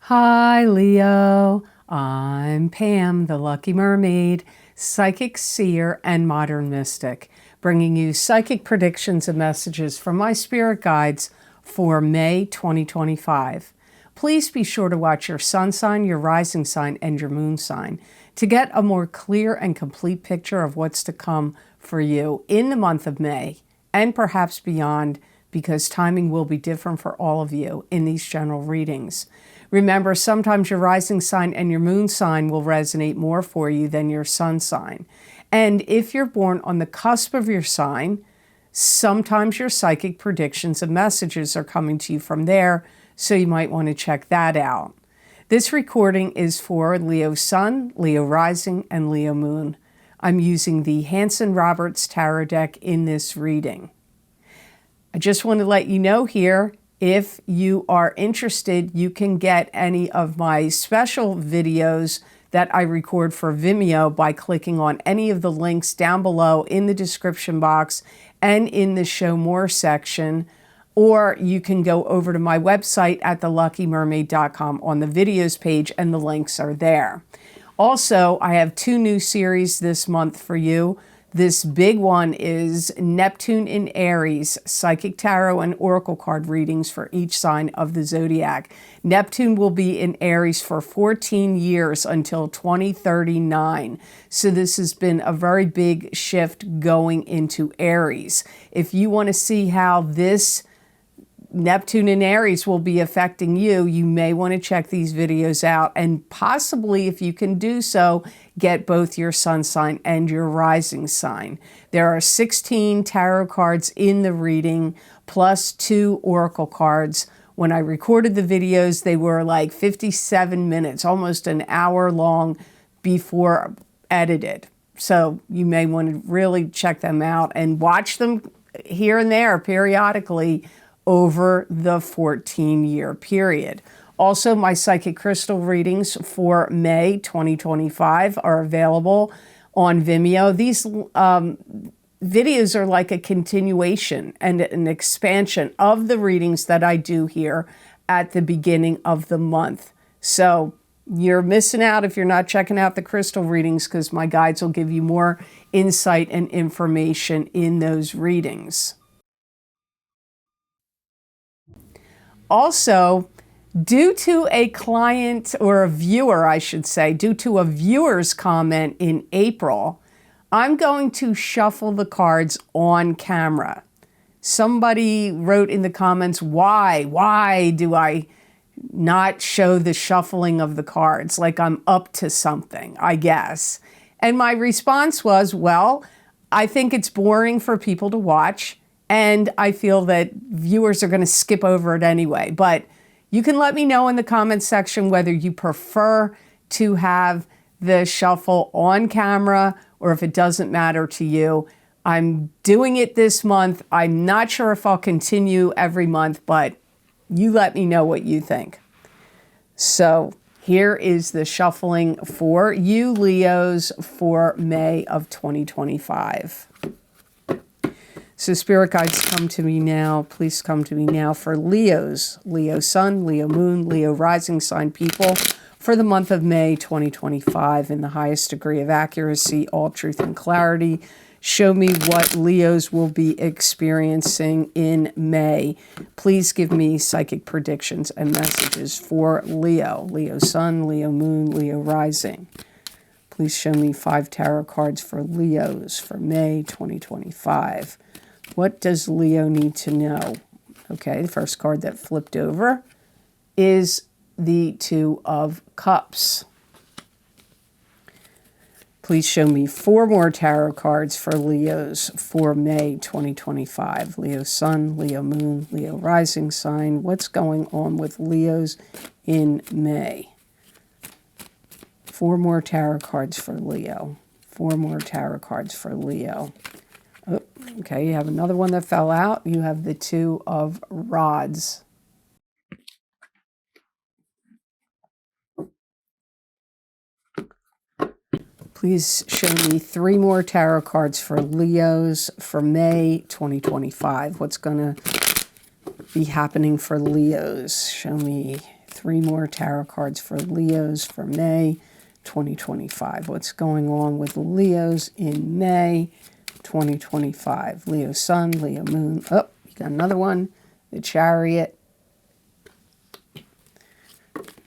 Hi, Leo. I'm Pam, the Lucky Mermaid, psychic seer and modern mystic, bringing you psychic predictions and messages from my spirit guides for May 2025. Please be sure to watch your sun sign, your rising sign, and your moon sign to get a more clear and complete picture of what's to come for you in the month of May and perhaps beyond, because timing will be different for all of you in these general readings. Remember, sometimes your rising sign and your moon sign will resonate more for you than your sun sign. And if you're born on the cusp of your sign, sometimes your psychic predictions and messages are coming to you from there, so you might want to check that out. This recording is for Leo Sun, Leo Rising, and Leo Moon. I'm using the Hanson-Roberts Tarot deck in this reading. I just want to let you know here, if you are interested, you can get any of my special videos that I record for Vimeo by clicking on any of the links down below in the description box and in the Show More section. Or you can go over to my website at theluckymermaid.com on the videos page, and the links are there. Also, I have 2 new series this month for you. This big one is Neptune in Aries, Psychic Tarot and Oracle card readings for each sign of the zodiac. Neptune will be in Aries for 14 years until 2039. So this has been a very big shift going into Aries. If you want to see how this Neptune in Aries will be affecting you, you may want to check these videos out, and possibly, if you can do so, get both your sun sign and your rising sign. There are 16 tarot cards in the reading, plus 2 oracle cards. When I recorded the videos, they were like 57 minutes, almost an hour long before edited. So you may want to really check them out and watch them here and there periodically over the 14-year period. Also, my psychic crystal readings for May 2025 are available on Vimeo. These videos are like a continuation and an expansion of the readings that I do here at the beginning of the month. So you're missing out if you're not checking out the crystal readings, because my guides will give you more insight and information in those readings. Also, due to a client, or a viewer, I should say, due to a viewer's comment in April, I'm going to shuffle the cards on camera. Somebody wrote in the comments, why do I not show the shuffling of the cards? Like I'm up to something, I guess. And my response was, well, I think it's boring for people to watch, and I feel that viewers are going to skip over it anyway. But you can let me know in the comments section whether you prefer to have the shuffle on camera or if it doesn't matter to you. I'm doing it this month. I'm not sure if I'll continue every month, but you let me know what you think. So here is the shuffling for you Leos for May of 2025. So spirit guides, come to me now. Please come to me now for Leos, Leo Sun, Leo Moon, Leo Rising sign people for the month of May 2025 in the highest degree of accuracy, all truth and clarity. Show me what Leos will be experiencing in May. Please give me psychic predictions and messages for Leo, Leo Sun, Leo Moon, Leo Rising. Please show me 5 tarot cards for Leos for May 2025. What does Leo need to know? Okay, the first card that flipped over is the 2 of Cups. Please show me 4 more tarot cards for Leos for May 2025. Leo Sun, Leo Moon, Leo Rising sign. What's going on with Leos in May? 4 more tarot cards for Leo. 4 more tarot cards for Leo. Oh, okay, you have another one that fell out. You have the 2 of Rods. Please show me 3 more tarot cards for Leos for May 2025. What's going to be happening for Leos? Show me 3 more tarot cards for Leos for May 2025. What's going on with Leos in May 2025? Leo Sun, Leo Moon. Oh, you got another one. The Chariot.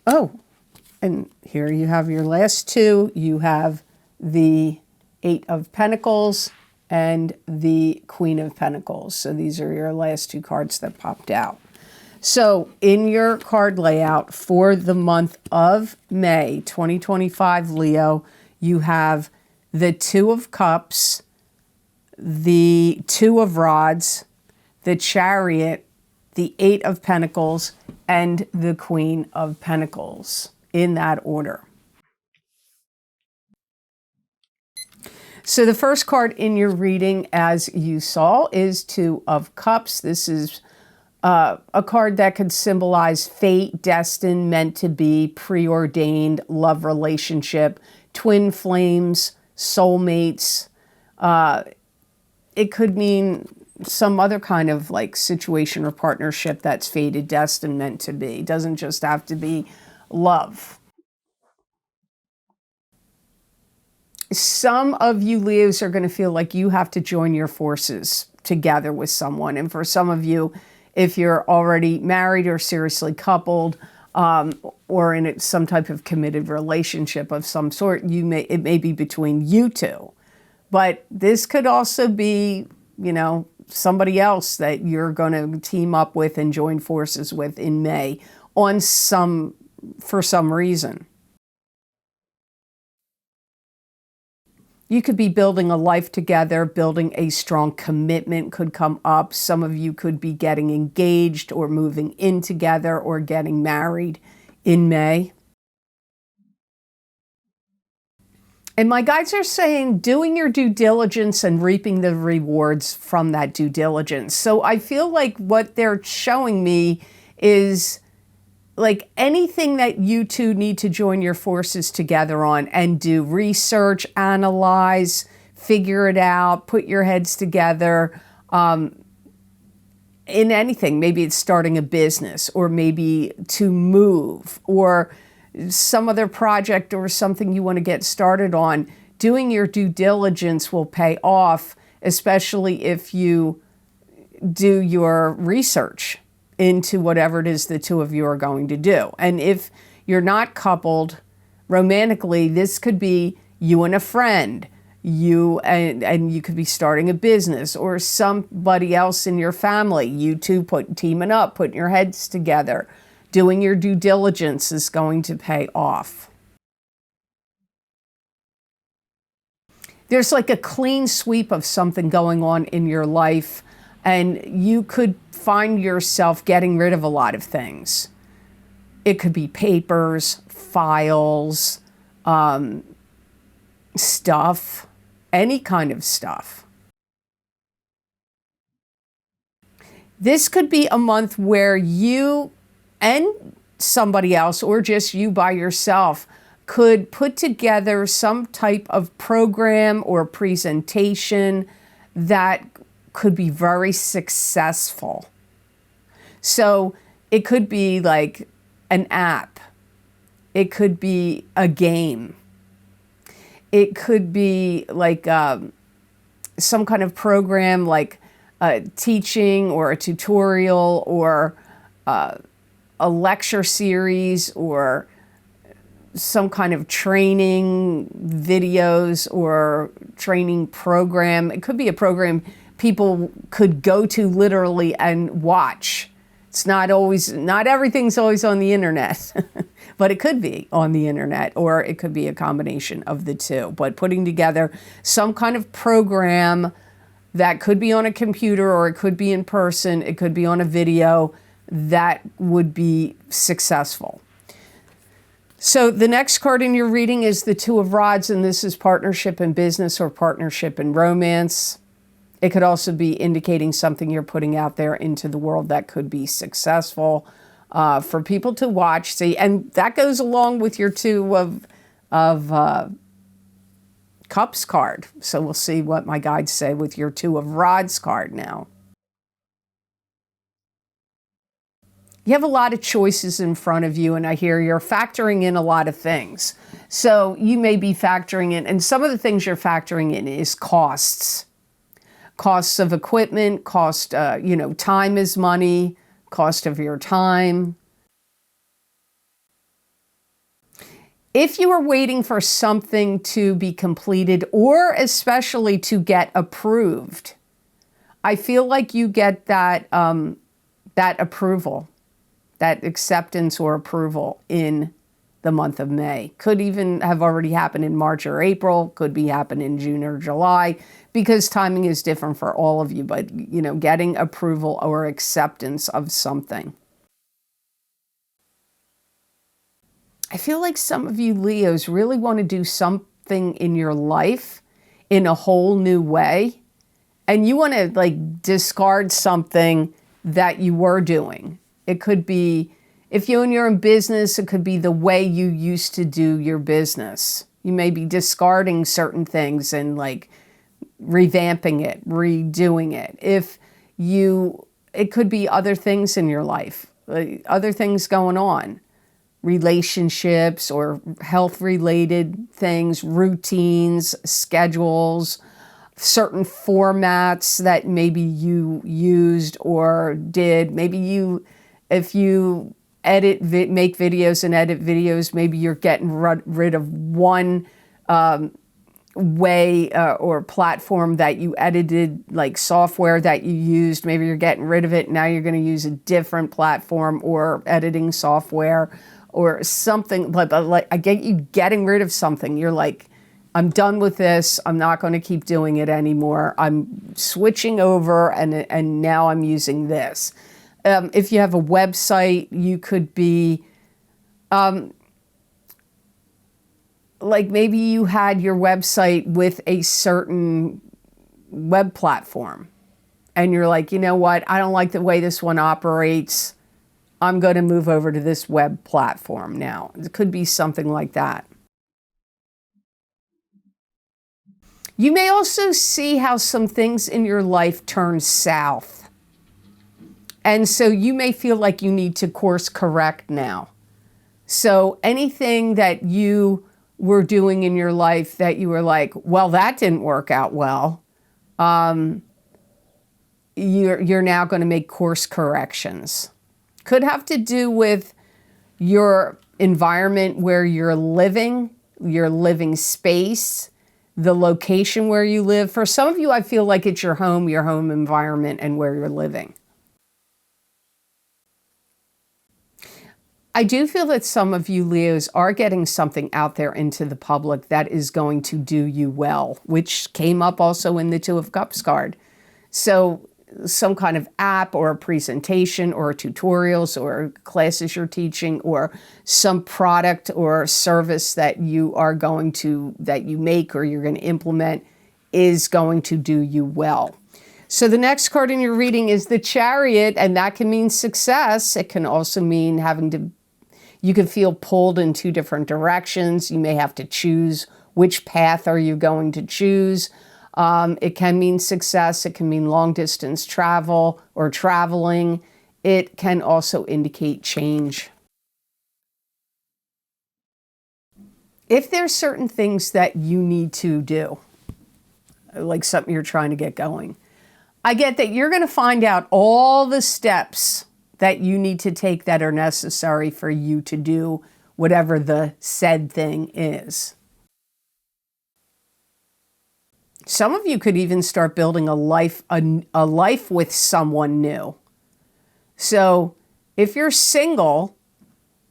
Oh, and here you have your last two. You have the 8 of Pentacles and the Queen of Pentacles. So these are your last 2 cards that popped out. So in your card layout for the month of May 2025, Leo, you have the 2 of Cups, the 2 of Rods, the Chariot, the 8 of Pentacles, and the Queen of Pentacles, in that order. So the first card in your reading, as you saw, is 2 of Cups. This is a card that could symbolize fate, destined, meant to be, preordained, love relationship, twin flames, soulmates. It could mean some other kind of like situation or partnership that's fated, destined, meant to be. It doesn't just have to be love. Some of you Leos are going to feel like you have to join your forces together with someone. And for some of you, if you're already married or seriously coupled, or in some type of committed relationship of some sort, it may be between you two. But this could also be, you know, somebody else that you're going to team up with and join forces with in May for some reason. You could be building a life together, building a strong commitment could come up. Some of you could be getting engaged or moving in together or getting married in May. And my guides are saying doing your due diligence and reaping the rewards from that due diligence. So I feel like what they're showing me is like anything that you two need to join your forces together on and do research, analyze, figure it out, put your heads together in anything. Maybe it's starting a business, or maybe to move, or some other project or something you want to get started on. Doing your due diligence will pay off, especially if you do your research into whatever it is the two of you are going to do. And if you're not coupled romantically, this could be you and a friend, and you could be starting a business, or somebody else in your family, you two teaming up, putting your heads together. Doing your due diligence is going to pay off. There's like a clean sweep of something going on in your life, and you could find yourself getting rid of a lot of things. It could be papers, files, stuff, any kind of stuff. This could be a month where you and somebody else, or just you by yourself, could put together some type of program or presentation that could be very successful. So it could be like an app. It could be a game. It could be like some kind of program, like teaching or a tutorial, or a lecture series, or some kind of training videos or training program. It could be a program people could go to literally and watch. It's not everything's always on the internet, but it could be on the internet, or it could be a combination of the two. But putting together some kind of program that could be on a computer, or it could be in person, it could be on a video, that would be successful. So the next card in your reading is the 2 of Rods, and this is partnership in business or partnership in romance. It could also be indicating something you're putting out there into the world that could be successful for people to watch, see, and that goes along with your 2 of Cups card. So we'll see what my guides say with your 2 of Rods card now. You have a lot of choices in front of you, and I hear you're factoring in a lot of things. So you may be factoring in, and some of the things you're factoring in is costs. Costs of equipment, time is money, cost of your time. If you are waiting for something to be completed or especially to get approved, I feel like you get that approval, that acceptance or approval in the month of May. Could even have already happened in March or April, could be happening in June or July, because timing is different for all of you, but getting approval or acceptance of something. I feel like some of you Leos really want to do something in your life in a whole new way, and you want to discard something that you were doing. It could be, if you're in business, it could be the way you used to do your business. You may be discarding certain things and revamping it, redoing it. It could be other things in your life, other things going on, relationships or health-related things, routines, schedules, certain formats that maybe you used or did. Maybe if you make videos and edit videos, maybe you're getting rid of one way or platform that you edited, software that you used. Maybe you're getting rid of it. Now you're going to use a different platform or editing software or something. I get you getting rid of something. You're like, I'm done with this. I'm not going to keep doing it anymore. I'm switching over and now I'm using this. If you have a website, you could be, maybe you had your website with a certain web platform and you're like, you know what? I don't like the way this one operates. I'm going to move over to this web platform now. It could be something like that. You may also see how some things in your life turn south. And so you may feel like you need to course correct now. So anything that you were doing in your life that you were like, well, that didn't work out well, you're now going to make course corrections. Could have to do with your environment where you're living, your living space, the location where you live. For some of you, I feel like it's your home environment, and where you're living. I do feel that some of you Leos are getting something out there into the public that is going to do you well, which came up also in the Two of Cups card. So some kind of app or a presentation or tutorials or classes you're teaching or some product or service that you make or you're going to implement is going to do you well. So the next card in your reading is the Chariot, and that can mean success. It can also mean you can feel pulled in two different directions. You may have to choose which path are you going to choose. It can mean success. It can mean long distance travel or traveling. It can also indicate change. If there's certain things that you need to do, like something you're trying to get going, I get that you're going to find out all the steps that you need to take that are necessary for you to do whatever the said thing is. Some of you could even start building a life with someone new. So if you're single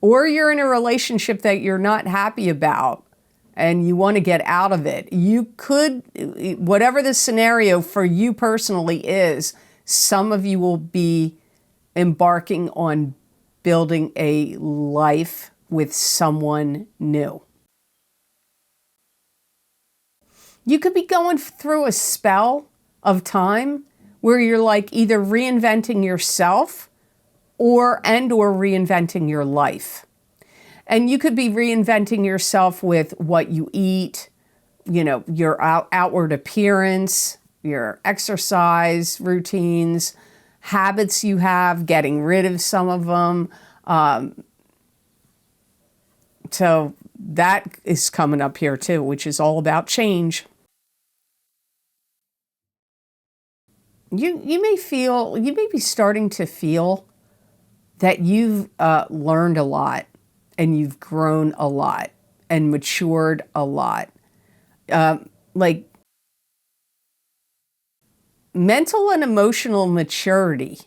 or you're in a relationship that you're not happy about and you want to get out of it, you could, whatever the scenario for you personally is, some of you will be embarking on building a life with someone new. You could be going through a spell of time where you're either reinventing yourself or reinventing your life. And you could be reinventing yourself with what you eat, your outward appearance, your exercise routines, habits you have, getting rid of some of them. So that is coming up here too, which is all about change. You may be starting to feel that you've learned a lot, and you've grown a lot and matured a lot. Like mental and emotional maturity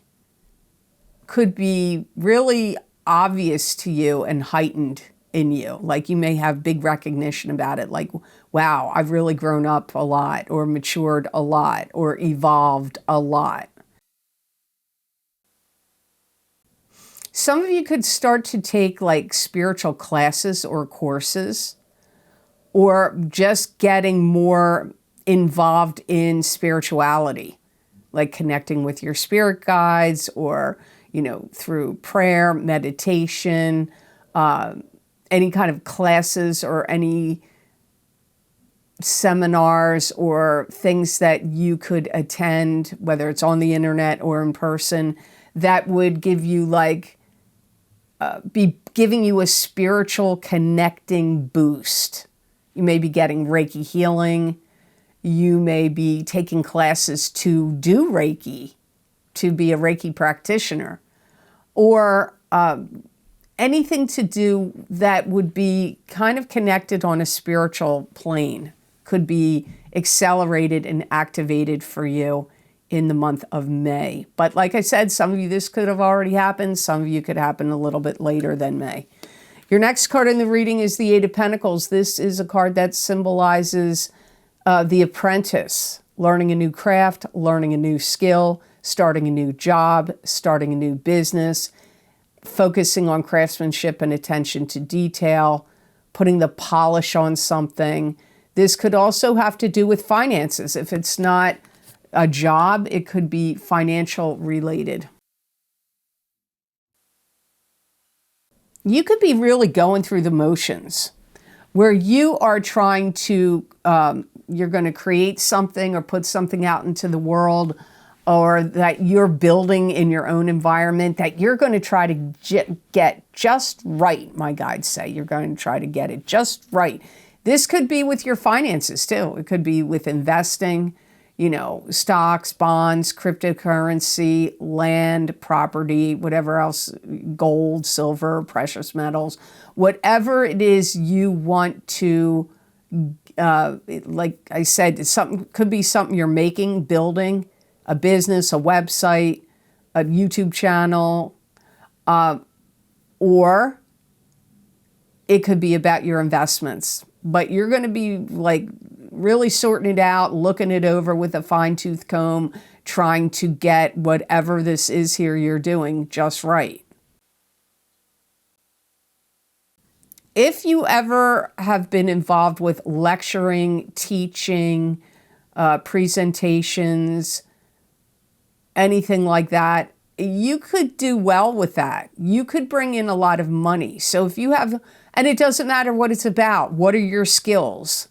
could be really obvious to you and heightened in you. Like you may have big recognition about it, like, wow, I've really grown up a lot, or matured a lot, or evolved a lot. Some of you could start to take like spiritual classes or courses, or just getting more involved in spirituality, like connecting with your spirit guides, or, through prayer, meditation, any kind of classes or any seminars or things that you could attend, whether it's on the internet or in person, that would give you be giving you a spiritual connecting boost. You may be getting Reiki healing. You may be taking classes to do Reiki, to be a Reiki practitioner, or anything to do that would be kind of connected on a spiritual plane could be accelerated and activated for you in the month of May. But like I said, some of you, this could have already happened. Some of you could happen a little bit later than May. Your next card in the reading is the Eight of Pentacles. This is a card that symbolizes the apprentice, learning a new craft, learning a new skill, starting a new job, starting a new business, focusing on craftsmanship and attention to detail, putting the polish on something. This could also have to do with finances. If it's not a job, it could be financial related. You could be really going through the motions where you are trying to, you're going to create something or put something out into the world, or that you're building in your own environment, that you're going to try to get just right. My guides say you're going to try to get it just right. This could be with your finances too. It could be with investing, stocks, bonds, cryptocurrency, land, property, whatever else, gold, silver, precious metals, whatever it is you want to, like I said, could be something you're making, building, a business, a website, a YouTube channel, or it could be about your investments. But you're going to be like really sorting it out, looking it over with a fine-tooth comb, trying to get whatever this is here you're doing just right. If you ever have been involved with lecturing, teaching, presentations, anything like that, you could do well with that. You could bring in a lot of money. So if you have, and it doesn't matter what it's about, what are your skills?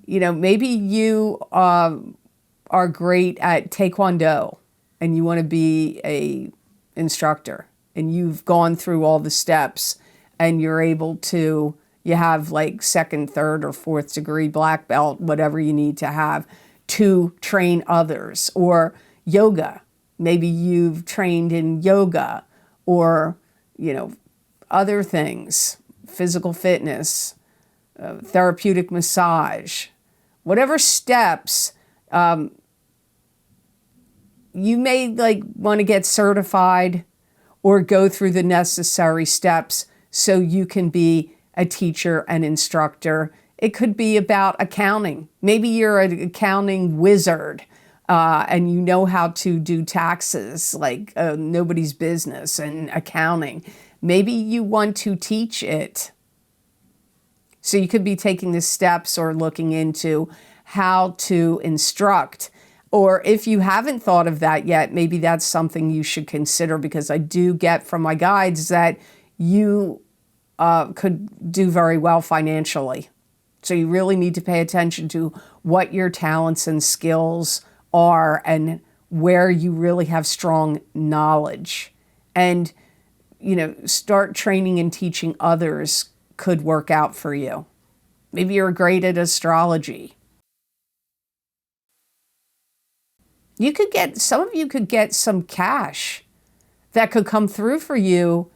Maybe you are great at Taekwondo and you want to be a instructor, and you've gone through all the steps and you're able to, you have like second, third, or fourth degree black belt, whatever you need to have to train others. Or yoga. Maybe you've trained in yoga, or, other things, physical fitness, therapeutic massage, whatever steps, you may want to get certified or go through the necessary steps so you can be a teacher and instructor. It could be about accounting. Maybe you're an accounting wizard. And you know how to do taxes like nobody's business, and accounting. Maybe you want to teach it. So you could be taking the steps or looking into how to instruct. Or if you haven't thought of that yet, maybe that's something you should consider, because I do get from my guides that you could do very well financially. So you really need to pay attention to what your talents and skills are and where you really have strong knowledge. And, start training and teaching others could work out for you. Maybe you're great at astrology. Some of you could get some cash that could come through for you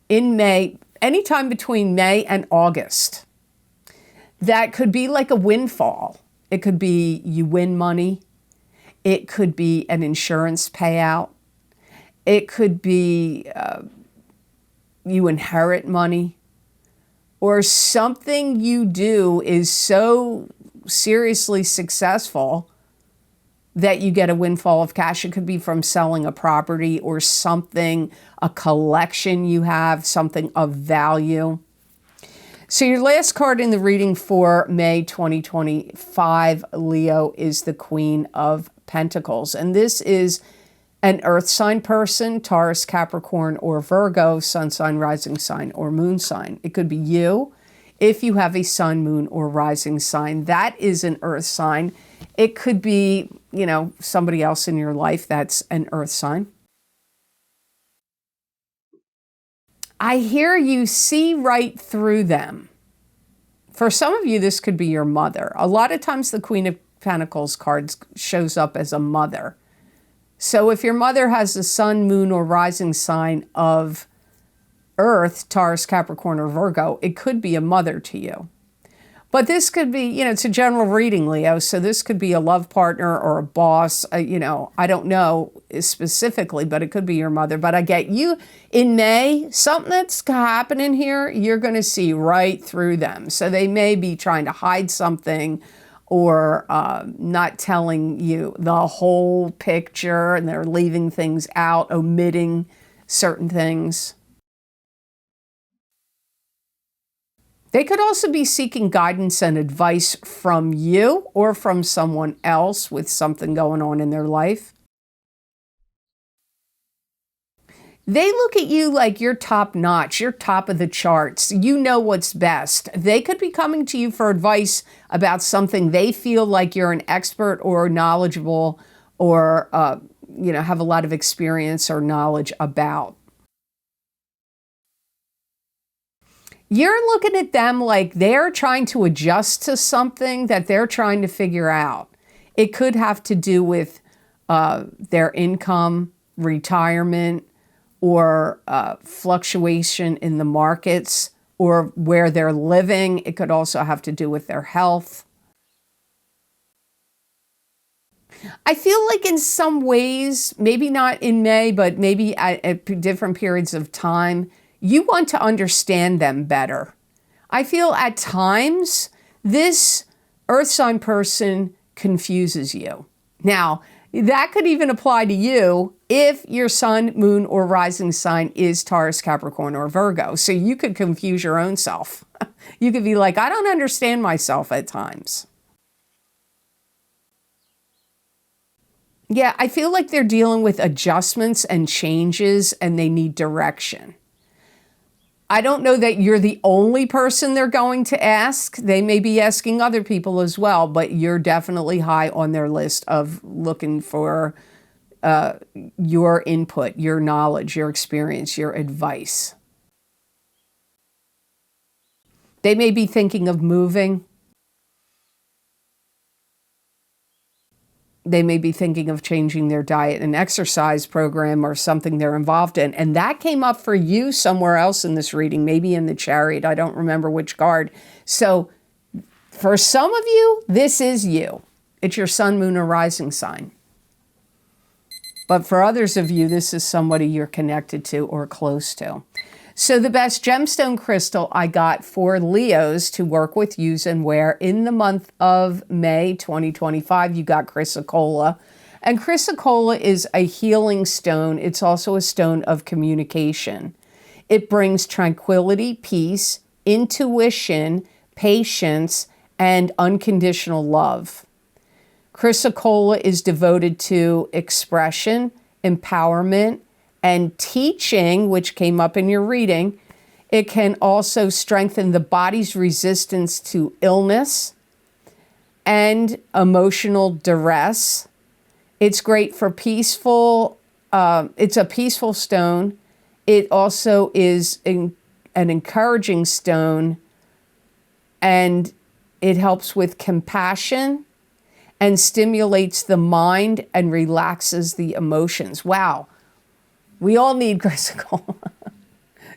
in May, anytime between May and August. That could be like a windfall. It could be you win money. It could be an insurance payout. It could be you inherit money. Or something you do is so seriously successful that you get a windfall of cash. It could be from selling a property or something, a collection you have, something of value. So your last card in the reading for May 2025, Leo, is the Queen of Pentacles. And this is an earth sign person, Taurus, Capricorn, or Virgo, sun sign, rising sign, or moon sign. It could be you if you have a sun, moon, or rising sign. That is an earth sign. It could be, somebody else in your life that's an earth sign. I hear you see right through them. For some of you, this could be your mother. A lot of times the Queen of Pentacles card shows up as a mother. So if your mother has a sun, moon, or rising sign of Earth, Taurus, Capricorn, or Virgo, it could be a mother to you. But this could be, it's a general reading, Leo, so this could be a love partner or a boss, I don't know specifically, but it could be your mother. But I get you, in May, something that's happening here, you're going to see right through them. So they may be trying to hide something or not telling you the whole picture, and they're leaving things out, omitting certain things. They could also be seeking guidance and advice from you or from someone else with something going on in their life. They look at you like you're top notch, you're top of the charts, you know what's best. They could be coming to you for advice about something they feel like you're an expert or knowledgeable or, have a lot of experience or knowledge about. You're looking at them like they're trying to adjust to something that they're trying to figure out. It could have to do with their income, retirement, or fluctuation in the markets, or where they're living. It could also have to do with their health. I feel like in some ways, maybe not in May, but maybe at different periods of time, you want to understand them better. I feel at times this earth sign person confuses you. Now, that could even apply to you if your sun, moon, or rising sign is Taurus, Capricorn, or Virgo. So you could confuse your own self. You could be like, I don't understand myself at times. Yeah, I feel like they're dealing with adjustments and changes and they need direction. I don't know that you're the only person they're going to ask. They may be asking other people as well, but you're definitely high on their list of looking for your input, your knowledge, your experience, your advice. They may be thinking of moving. They may be thinking of changing their diet and exercise program or something they're involved in. And that came up for you somewhere else in this reading, maybe in the Chariot. I don't remember which card. So for some of you, this is you. It's your sun, moon, or rising sign. But for others of you, this is somebody you're connected to or close to. So the best gemstone crystal I got for Leos to work with, use, and wear in the month of May 2025, you got chrysocolla. And chrysocolla is a healing stone. It's also a stone of communication. It brings tranquility, peace, intuition, patience, and unconditional love. Chrysocolla is devoted to expression, empowerment, and teaching, which came up in your reading. It can also strengthen the body's resistance to illness and emotional duress. It's great for peaceful, it's a peaceful stone. It also is an encouraging stone, and it helps with compassion and stimulates the mind and relaxes the emotions. Wow. We all need crystal.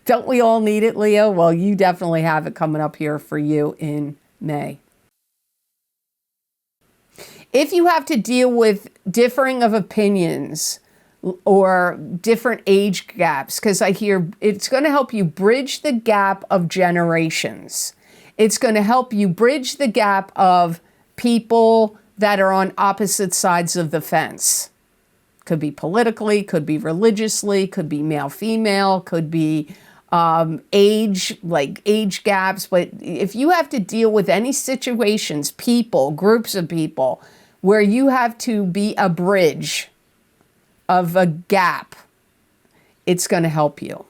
Don't we all need it, Leo? Well, you definitely have it coming up here for you in May. If you have to deal with differing of opinions or different age gaps, because I hear it's going to help you bridge the gap of generations. It's going to help you bridge the gap of people that are on opposite sides of the fence. Could be politically, could be religiously, could be male-female, could be age, like age gaps. But if you have to deal with any situations, people, groups of people, where you have to be a bridge of a gap, it's going to help you.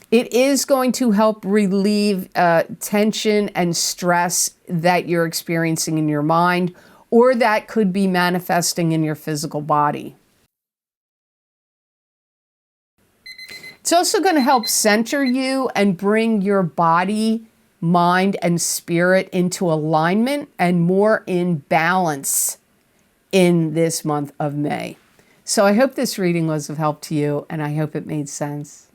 It is going to help relieve tension and stress that you're experiencing in your mind, or that could be manifesting in your physical body. It's also going to help center you and bring your body, mind, and spirit into alignment and more in balance in this month of May. So I hope this reading was of help to you, and I hope it made sense.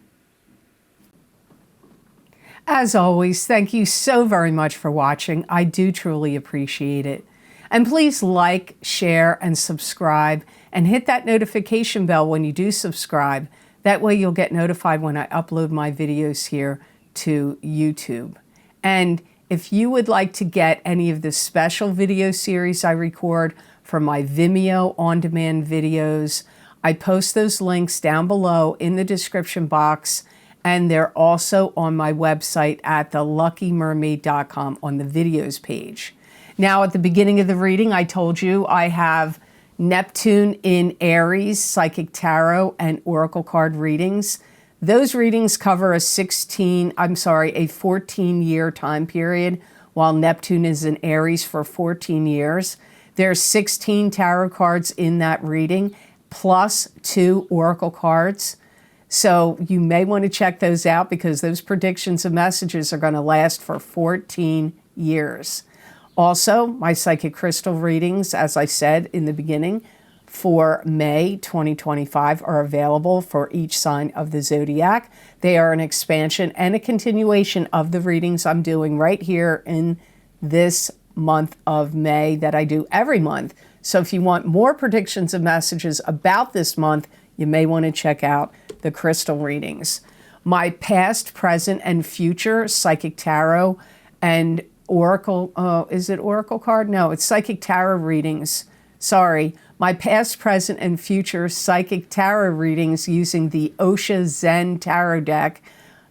As always, thank you so very much for watching. I do truly appreciate it. And please like, share, and subscribe, and hit that notification bell when you do subscribe. That way you'll get notified when I upload my videos here to YouTube. And if you would like to get any of the special video series I record for my Vimeo on-demand videos, I post those links down below in the description box, and they're also on my website at theluckymermaid.com on the videos page. Now, at the beginning of the reading, I told you I have Neptune in Aries, Psychic Tarot, and Oracle card readings. Those readings cover a 14-year time period, while Neptune is in Aries for 14 years. There's 16 tarot cards in that reading, plus 2 Oracle cards. So you may want to check those out because those predictions and messages are going to last for 14 years. Also, my psychic crystal readings, as I said in the beginning, for May 2025 are available for each sign of the zodiac. They are an expansion and a continuation of the readings I'm doing right here in this month of May that I do every month. So if you want more predictions and messages about this month, you may want to check out the crystal readings. My past, present, and future psychic tarot and Oracle, is it Oracle card? No, it's Psychic Tarot readings. Sorry. My past, present, and future Psychic Tarot readings using the Osha Zen Tarot deck,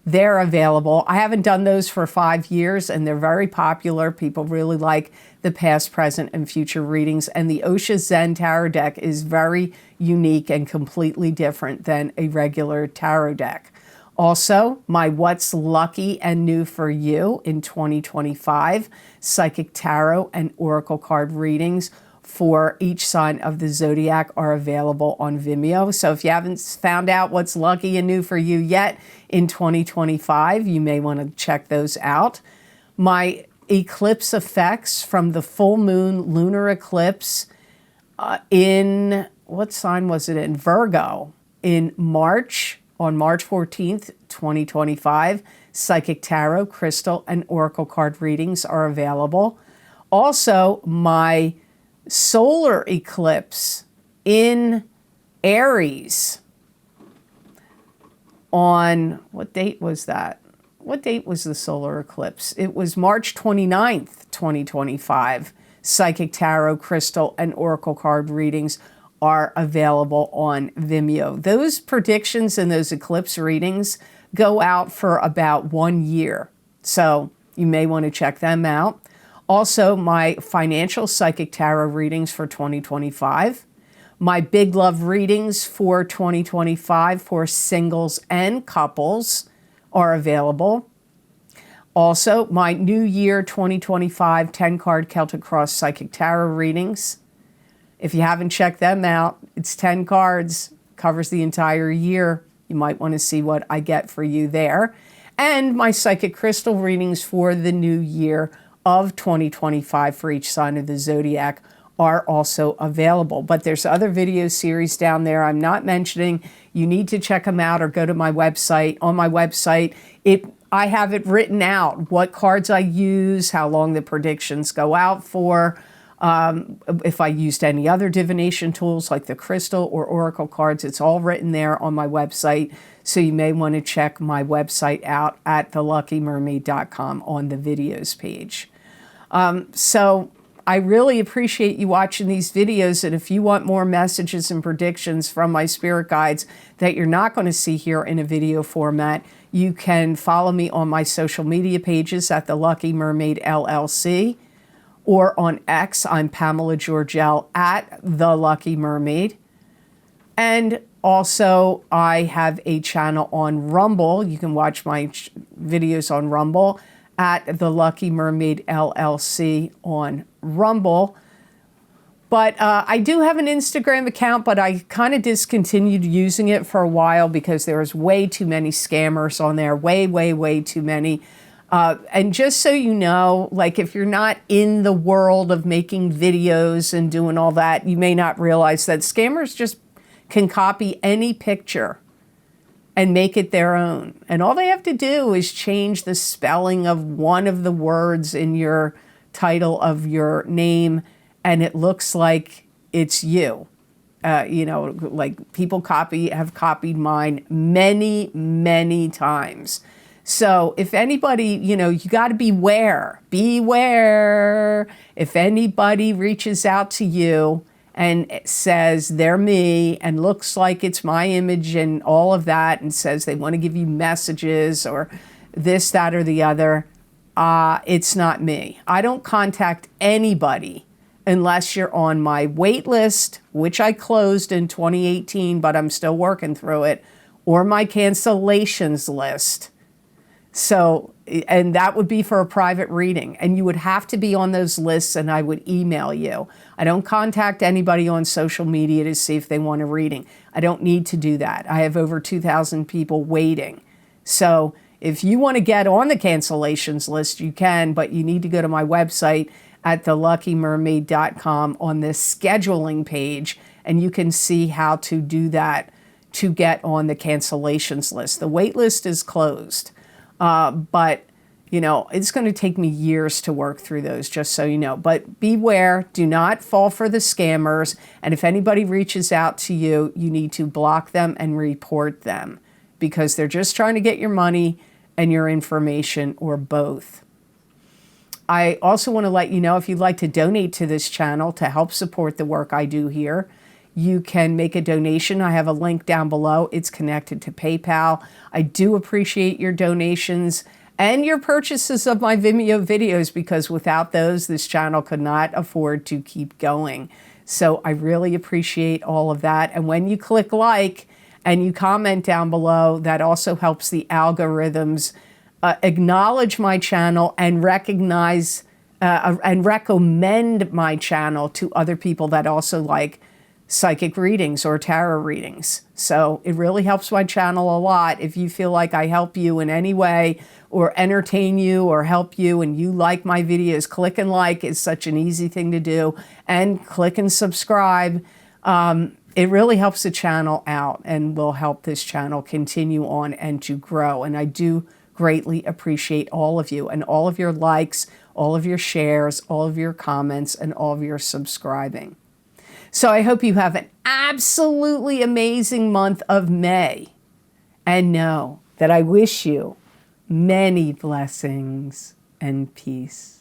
they're available. I haven't done those for 5 years, and they're very popular. People really like the past, present, and future readings. And the Osha Zen Tarot deck is very unique and completely different than a regular tarot deck. Also, my What's Lucky and New for You in 2025 Psychic Tarot and Oracle card readings for each sign of the zodiac are available on Vimeo. So if you haven't found out what's lucky and new for you yet in 2025, you may want to check those out. My eclipse effects from the full moon lunar eclipse in, what sign was it in? Virgo in March. On March 14th, 2025, Psychic Tarot, Crystal, and Oracle card readings are available. Also, my solar eclipse in Aries on, what date was that? What date was the solar eclipse? It was March 29th, 2025. Psychic Tarot, Crystal, and Oracle card readings are available on Vimeo. Those predictions and those eclipse readings go out for about 1 year. So you may want to check them out. Also, my financial psychic tarot readings for 2025. My big love readings for 2025 for singles and couples are available. Also, my New Year 2025 10-card Celtic Cross Psychic Tarot readings If you haven't checked them out, it's 10 cards, covers the entire year. You might want to see what I get for you there. And my psychic crystal readings for the new year of 2025 for each sign of the zodiac are also available. But there's other video series down there I'm not mentioning. You need to check them out or go to my website. On my website, I have it written out, what cards I use, how long the predictions go out for, if I used any other divination tools like the crystal or oracle cards. It's all written there on my website. So you may want to check my website out at theluckymermaid.com on the videos page. So I really appreciate you watching these videos. And if you want more messages and predictions from my spirit guides that you're not going to see here in a video format, you can follow me on my social media pages at the Lucky Mermaid LLC, or on X, I'm Pamela Georgel at the Lucky Mermaid. And also, I have a channel on Rumble. You can watch my videos on Rumble at the Lucky Mermaid LLC on Rumble. But I do have an Instagram account, but I kind of discontinued using it for a while because there was way too many scammers on there, way too many. And just so you know, like if you're not in the world of making videos and doing all that, you may not realize that scammers just can copy any picture and make it their own. And all they have to do is change the spelling of one of the words in your title of your name, and it looks like it's you. You know, like people have copied mine many times. So if anybody, you know, you got to beware. If anybody reaches out to you and says they're me and looks like it's my image and all of that and says they want to give you messages or this, that, or the other, it's not me. I don't contact anybody unless you're on my wait list, which I closed in 2018, but I'm still working through it, or my cancellations list. So, and that would be for a private reading, and you would have to be on those lists and I would email you. I don't contact anybody on social media to see if they want a reading. I don't need to do that. I have over 2,000 people waiting. So if you want to get on the cancellations list, you can, but you need to go to my website at theluckymermaid.com on the scheduling page, and you can see how to do that to get on the cancellations list. The wait list is closed. But, you know, it's going to take me years to work through those, just so you know. But beware, do not fall for the scammers. And if anybody reaches out to you, you need to block them and report them because they're just trying to get your money and your information, or both. I also want to let you know, if you'd like to donate to this channel to help support the work I do here, you can make a donation. I have a link down below. It's connected to PayPal. I do appreciate your donations and your purchases of my Vimeo videos, because without those, this channel could not afford to keep going. So I really appreciate all of that. And when you click like and you comment down below, that also helps the algorithms acknowledge my channel and recognize and recommend my channel to other people that also like psychic readings or tarot readings. So it really helps my channel a lot. If you feel like I help you in any way or entertain you or help you and you like my videos, click and like is such an easy thing to do, and click and subscribe. It really helps the channel out and will help this channel continue on and to grow. And I do greatly appreciate all of you and all of your likes, all of your shares, all of your comments, and all of your subscribing. So I hope you have an absolutely amazing month of May, and know that I wish you many blessings and peace.